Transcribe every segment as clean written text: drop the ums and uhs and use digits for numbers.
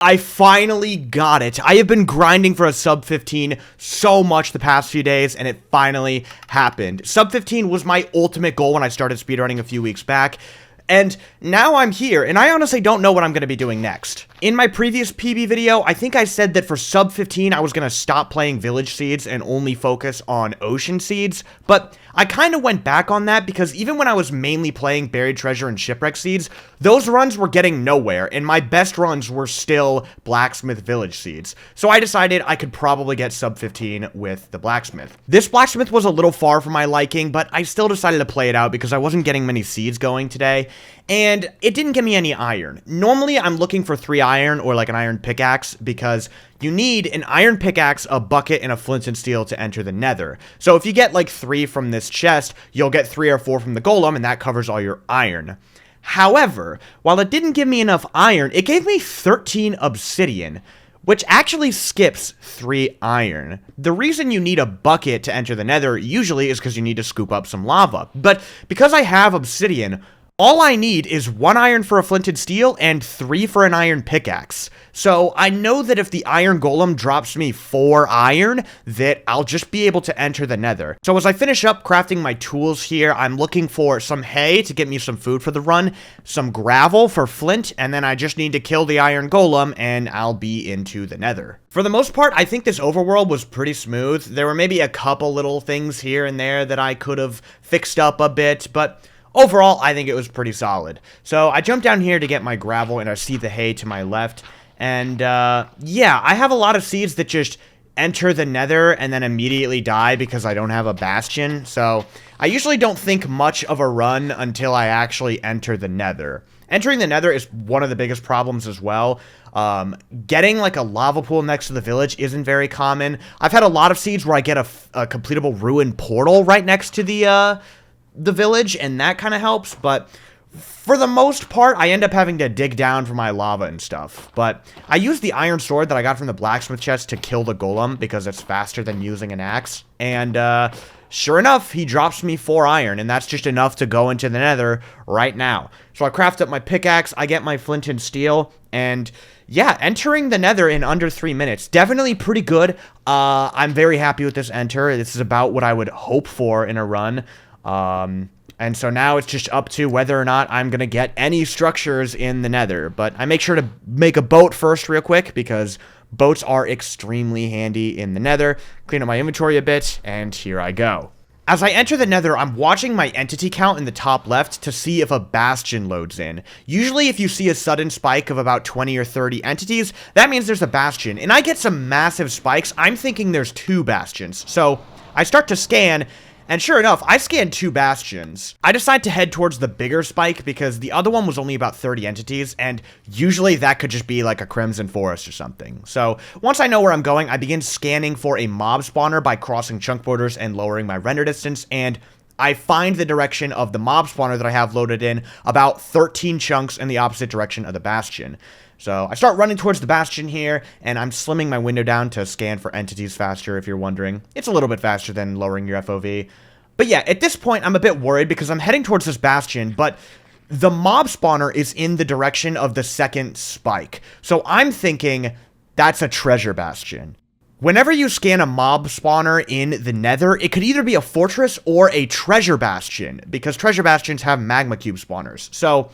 I finally got it. I have been grinding for a sub 15 so much the past few days, and it finally happened. Sub 15 was my ultimate goal when I started speedrunning a few weeks back, and now I'm here, and I honestly don't know what I'm going to be doing next. In my previous PB video, I think I said that for sub 15, I was going to stop playing village seeds and only focus on ocean seeds, but I kind of went back on that because even when I was mainly playing buried treasure and shipwreck seeds, those runs were getting nowhere, and my best runs were still blacksmith village seeds. So I decided I could probably get sub 15 with the blacksmith. This blacksmith was a little far for my liking, but I still decided to play it out because I wasn't getting many seeds going today, and it didn't give me any iron. Normally, I'm looking for 3 iron or like an iron pickaxe because you need an iron pickaxe, a bucket, and a flint and steel to enter the nether. So if you get like 3 from this chest, you'll get 3 or 4 from the golem, and that covers all your iron. However, while it didn't give me enough iron, it gave me 13 obsidian, which actually skips 3 iron. The reason you need a bucket to enter the nether usually is because you need to scoop up some lava. But because I have obsidian, all I need is 1 iron for a flint and steel and 3 for an iron pickaxe. So I know that if the iron golem drops me 4 iron, that I'll just be able to enter the nether. So as I finish up crafting my tools here, I'm looking for some hay to get me some food for the run, some gravel for flint, and then I just need to kill the iron golem and I'll be into the nether. For the most part, I think this overworld was pretty smooth. There were maybe a couple little things here and there that I could have fixed up a bit, but overall, I think it was pretty solid. So I jumped down here to get my gravel, and I see the hay to my left. And, yeah, I have a lot of seeds that just enter the nether and then immediately die because I don't have a bastion. So I usually don't think much of a run until I actually enter the nether. Entering the nether is one of the biggest problems as well. Getting like a lava pool next to the village isn't very common. I've had a lot of seeds where I get a completable ruined portal right next to the village, and that kind of helps, but for the most part, I end up having to dig down for my lava and stuff. But I use the iron sword that I got from the blacksmith chest to kill the golem because it's faster than using an axe, and sure enough, he drops me 4 iron, and that's just enough to go into the nether right now. So I craft up my pickaxe, I get my flint and steel, and yeah, entering the nether in under 3 minutes, definitely pretty good. I'm very happy with this enter. This is about what I would hope for in a run. And so now it's just up to whether or not I'm gonna get any structures in the nether, but I make sure to make a boat first real quick because boats are extremely handy in the nether. Clean up my inventory a bit, and here I go. As I enter the nether, I'm watching my entity count in the top left to see if a bastion loads in. Usually if you see a sudden spike of about 20 or 30 entities, that means there's a bastion, and I get some massive spikes. I'm thinking there's 2 bastions, so I start to scan, and sure enough, I scanned 2 bastions. I decide to head towards the bigger spike because the other one was only about 30 entities, and usually that could just be like a crimson forest or something. So once I know where I'm going, I begin scanning for a mob spawner by crossing chunk borders and lowering my render distance, and I find the direction of the mob spawner that I have loaded in about 13 chunks in the opposite direction of the bastion. So I start running towards the bastion here, and I'm slimming my window down to scan for entities faster, if you're wondering. It's a little bit faster than lowering your FOV. But yeah, at this point, I'm a bit worried because I'm heading towards this bastion, but the mob spawner is in the direction of the second spike. So I'm thinking that's a treasure bastion. Whenever you scan a mob spawner in the nether, it could either be a fortress or a treasure bastion, because treasure bastions have magma cube spawners. So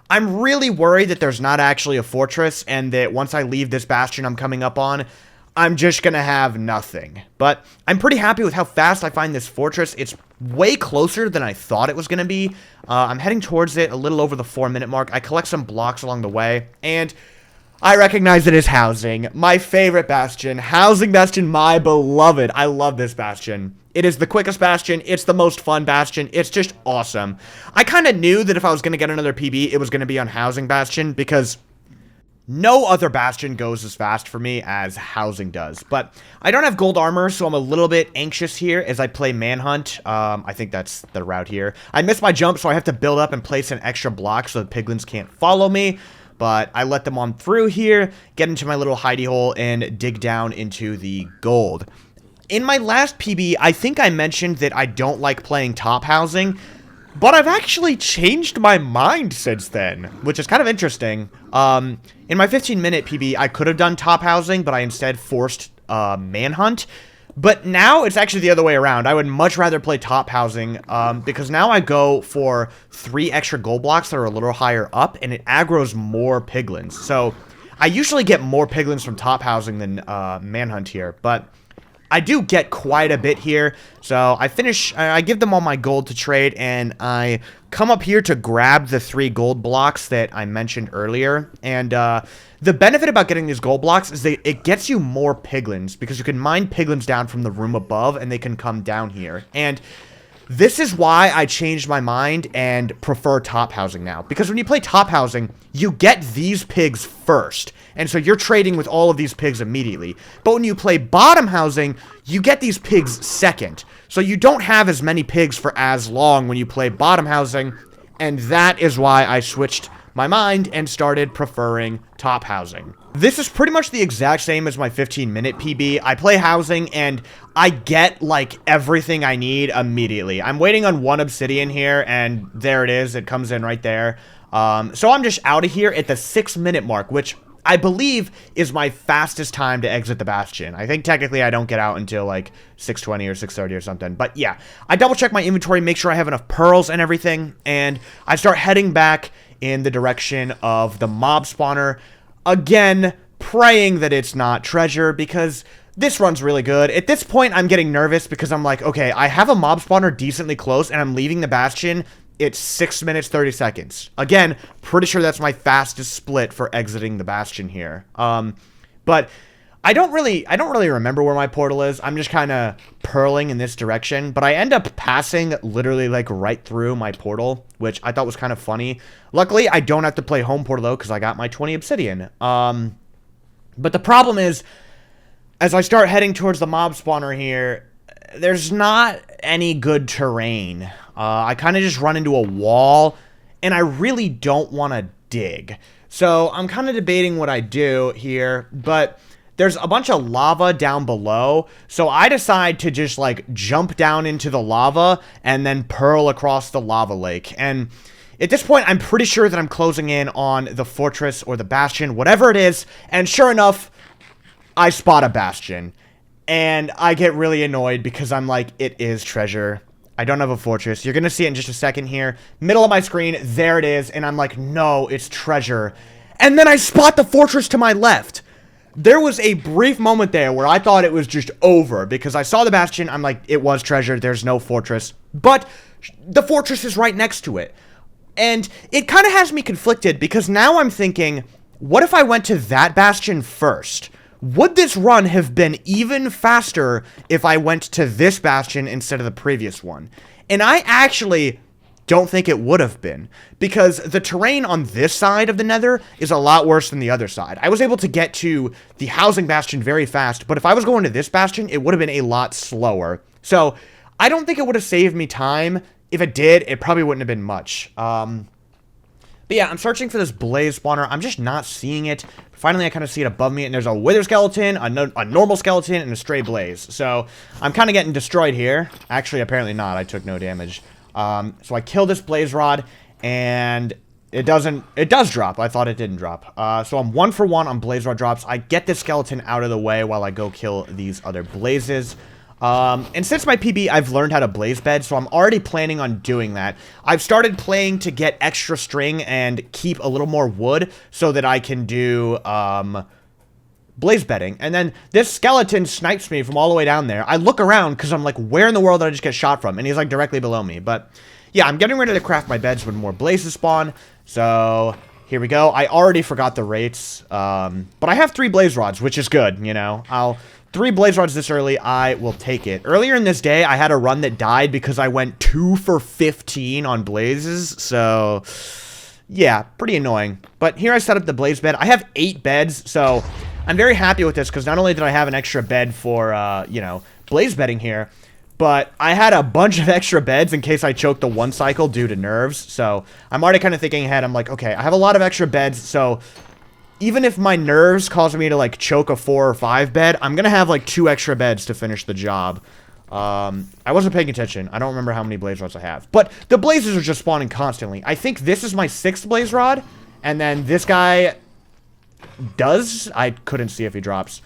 I'm really worried that there's not actually a fortress, and that once I leave this bastion I'm coming up on, I'm just gonna have nothing. But I'm pretty happy with how fast I find this fortress. It's way closer than I thought it was gonna be. I'm heading towards it a little over the 4-minute mark. I collect some blocks along the way, and I recognize it as housing. My favorite bastion. Housing bastion, my beloved. I love this bastion. It is the quickest bastion. It's the most fun bastion. It's just awesome. I kind of knew that if I was going to get another PB, it was going to be on housing bastion because no other bastion goes as fast for me as housing does. But I don't have gold armor, so I'm a little bit anxious here as I play manhunt. I think that's the route here. I missed my jump, so I have to build up and place an extra block so the piglins can't follow me. But I let them on through here, get into my little hidey hole, and dig down into the gold. In my last PB, I think I mentioned that I don't like playing top housing. But I've actually changed my mind since then, which is kind of interesting. In my 15-minute PB, I could have done top housing, but I instead forced manhunt. But now it's actually the other way around. I would much rather play top housing because now I go for 3 extra gold blocks that are a little higher up, and it aggroes more piglins. So I usually get more piglins from top housing than manhunt here, but I do get quite a bit here. So I give them all my gold to trade, and I come up here to grab the 3 gold blocks that I mentioned earlier. And the benefit about getting these gold blocks is that it gets you more piglins, because you can mine piglins down from the room above, and they can come down here. And this is why I changed my mind and prefer top housing now. Because when you play top housing, you get these pigs first. And so you're trading with all of these pigs immediately. But when you play bottom housing, you get these pigs second. So you don't have as many pigs for as long when you play bottom housing. And that is why I switched my mind and started preferring top housing. This is pretty much the exact same as my 15-minute PB. I play housing and I get like everything I need immediately. I'm waiting on 1 obsidian here, and there it is. It comes in right there. So I'm just out of here at the 6-minute mark, which I believe is my fastest time to exit the bastion. I think technically I don't get out until like 6:20 or 6:30 or something. But yeah, I double check my inventory, make sure I have enough pearls and everything, and I start heading back in the direction of the mob spawner. Again, praying that it's not treasure, because this run's really good. At this point, I'm getting nervous because I'm like, okay, I have a mob spawner decently close, and I'm leaving the bastion. It's 6 minutes, 30 seconds. Again, pretty sure that's my fastest split for exiting the bastion here. But I don't really remember where my portal is. I'm just kind of purling in this direction, but I end up passing literally like right through my portal, which I thought was kind of funny. Luckily, I don't have to play home portal though, because I got my 20 obsidian. But the problem is, as I start heading towards the mob spawner here, there's not any good terrain. I kind of just run into a wall, and I really don't want to dig. So I'm kind of debating what I do here, but there's a bunch of lava down below, so I decide to just like jump down into the lava and then pearl across the lava lake. And at this point, I'm pretty sure that I'm closing in on the fortress or the bastion, whatever it is, and sure enough, I spot a bastion. And I get really annoyed because I'm like, it is treasure. I don't have a fortress. You're going to see it in just a second here. Middle of my screen, there it is, and I'm like, no, it's treasure. And then I spot the fortress to my left. There was a brief moment there where I thought it was just over, because I saw the bastion, I'm like, it was treasure, there's no fortress. But the fortress is right next to it. And it kind of has me conflicted, because now I'm thinking, what if I went to that bastion first? Would this run have been even faster if I went to this bastion instead of the previous one? And I actually don't think it would have been, because the terrain on this side of the nether is a lot worse than the other side. I was able to get to the housing bastion very fast, but if I was going to this bastion, it would have been a lot slower. So I don't think it would have saved me time. If it did, it probably wouldn't have been much. But yeah, I'm searching for this blaze spawner. I'm just not seeing it. Finally, I kind of see it above me, and there's a wither skeleton, a normal skeleton, and a stray blaze. So I'm kind of getting destroyed here. Actually, apparently not. I took no damage. So I kill this blaze rod, and it does drop. I thought it didn't drop. So I'm 1 for 1 on blaze rod drops. I get this skeleton out of the way while I go kill these other blazes. And since my PB, I've learned how to blaze bed, so I'm already planning on doing that. I've started playing to get extra string and keep a little more wood so that I can do, blaze bedding. And then this skeleton snipes me from all the way down there. I look around because I'm like, where in the world did I just get shot from? And he's like directly below me. But yeah, I'm getting ready to craft my beds when more blazes spawn. So here we go. I already forgot the rates. But I have 3 blaze rods, which is good, you know. 3 blaze rods this early, I will take it. Earlier in this day, I had a run that died because I went 2 for 15 on blazes. So yeah, pretty annoying. But here I set up the blaze bed. I have 8 beds, so I'm very happy with this, because not only did I have an extra bed for, you know, blaze bedding here, but I had a bunch of extra beds in case I choked the 1 cycle due to nerves. So I'm already kind of thinking ahead. I'm like, okay, I have a lot of extra beds, so even if my nerves cause me to, like, choke a 4 or 5 bed, I'm gonna have, like, 2 extra beds to finish the job. I wasn't paying attention. I don't remember how many blaze rods I have. But the blazes are just spawning constantly. I think this is my 6th blaze rod. And then this guy does. I couldn't see if he drops.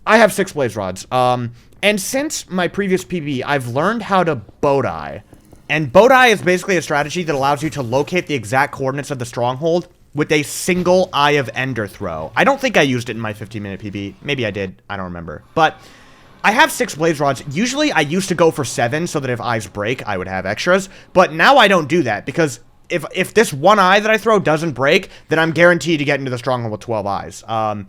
I have 6 blaze rods. And since my previous PB, I've learned how to bow die. And bow die is basically a strategy that allows you to locate the exact coordinates of the stronghold with a single Eye of Ender throw. I don't think I used it in my 15-minute PB. Maybe I did. I don't remember. But I have 6 blaze rods. Usually I used to go for 7 so that if eyes break, I would have extras. But now I don't do that because if this one eye that I throw doesn't break, then I'm guaranteed to get into the stronghold with 12 eyes. So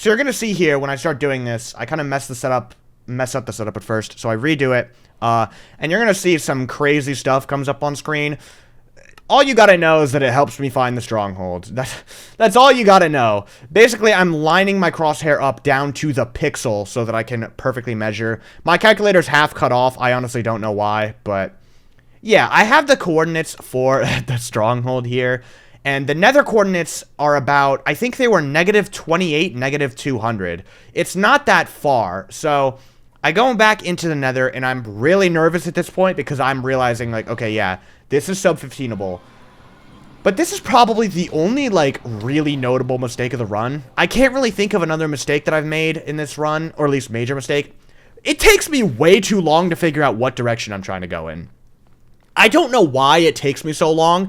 you're going to see here when I start doing this, I kind of mess up the setup at first. So I redo it. And you're going to see some crazy stuff comes up on screen. All you gotta know is that it helps me find the stronghold. That's all you gotta know. Basically, I'm lining my crosshair up down to the pixel so that I can perfectly measure. My calculator's half cut off. I honestly don't know why, but yeah, I have the coordinates for the stronghold here. And the nether coordinates are about, I think they were -28, -200. It's not that far, so I go back into the nether, and I'm really nervous at this point because I'm realizing, like, okay, yeah, this is sub-15able. But this is probably the only, like, really notable mistake of the run. I can't really think of another mistake that I've made in this run, or at least major mistake. It takes me way too long to figure out what direction I'm trying to go in. I don't know why it takes me so long,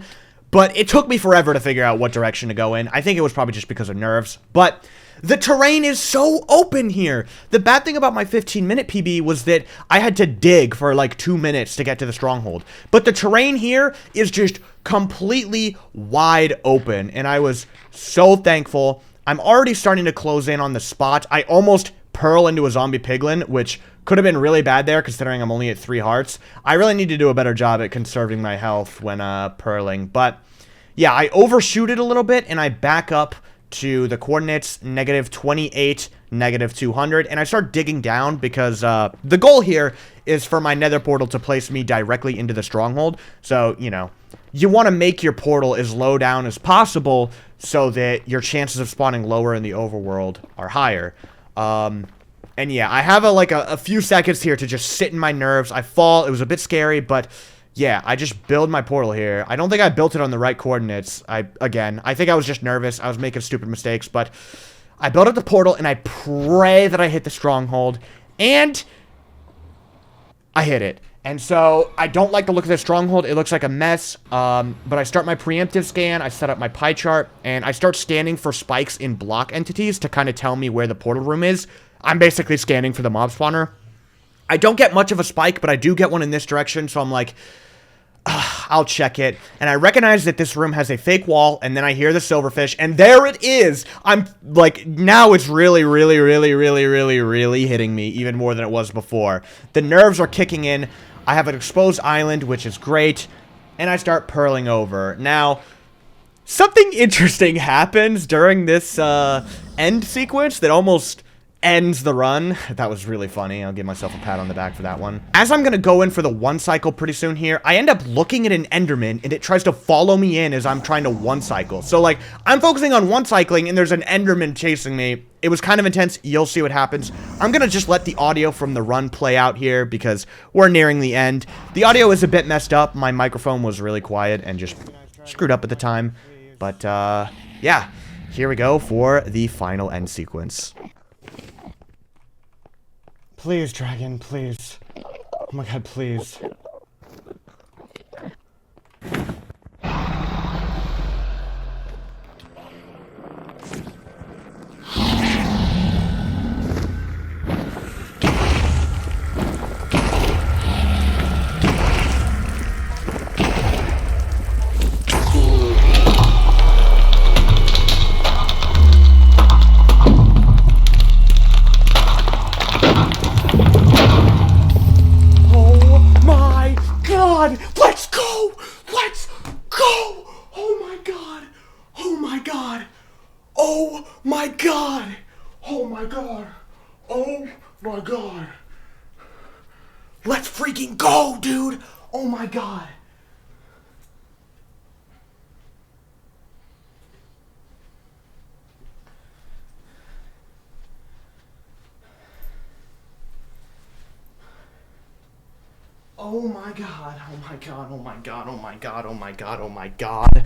but it took me forever to figure out what direction to go in. I think it was probably just because of nerves, but the terrain is so open here. The bad thing about my 15-minute PB was that I had to dig for like 2 minutes to get to the stronghold. But the terrain here is just completely wide open, and I was so thankful. I'm already starting to close in on the spot. I almost pearl into a zombie piglin, which could have been really bad there considering I'm only at 3 hearts. I really need to do a better job at conserving my health when purling. But yeah, I overshoot it a little bit, and I back up to the coordinates -28, -200, and I start digging down because the goal here is for my nether portal to place me directly into the stronghold. So, you know, you want to make your portal as low down as possible so that your chances of spawning lower in the overworld are higher. And yeah, I have a few seconds here to just sit in my nerves. I fall. It was a bit scary, but yeah, I just build my portal here. I don't think I built it on the right coordinates. I think I was just nervous. I was making stupid mistakes, but I built up the portal, and I pray that I hit the stronghold, and I hit it. And so, I don't like the look of the stronghold. It looks like a mess, but I start my preemptive scan, I set up my pie chart, and I start scanning for spikes in block entities to kind of tell me where the portal room is. I'm basically scanning for the mob spawner. I don't get much of a spike, but I do get one in this direction, so I'm like, I'll check it, and I recognize that this room has a fake wall, and then I hear the silverfish, and there it is! I'm, like, now it's really hitting me, even more than it was before. The nerves are kicking in. I have an exposed island, which is great, and I start purling over. Now, something interesting happens during this, end sequence that almost ends the run. That was really funny. I'll give myself a pat on the back for that one. As I'm gonna go in for the 1 cycle pretty soon here, I end up looking at an Enderman, and it tries to follow me in as I'm trying to 1 cycle. So, like, I'm focusing on 1 cycling, and there's an Enderman chasing me. It was kind of intense. You'll see what happens. I'm gonna just let the audio from the run play out here because we're nearing the end. The audio is a bit messed up. My microphone was really quiet and just screwed up at the time. But, yeah. Here we go for the final end sequence. Please, dragon, please. Oh my god, please. Let's go! Let's go! Oh my god! Oh my god! Oh my god! Oh my god! Oh my god! Let's freaking go, dude! Oh my god! Oh my god, oh my god, oh my god, oh my god, oh my god, oh my god.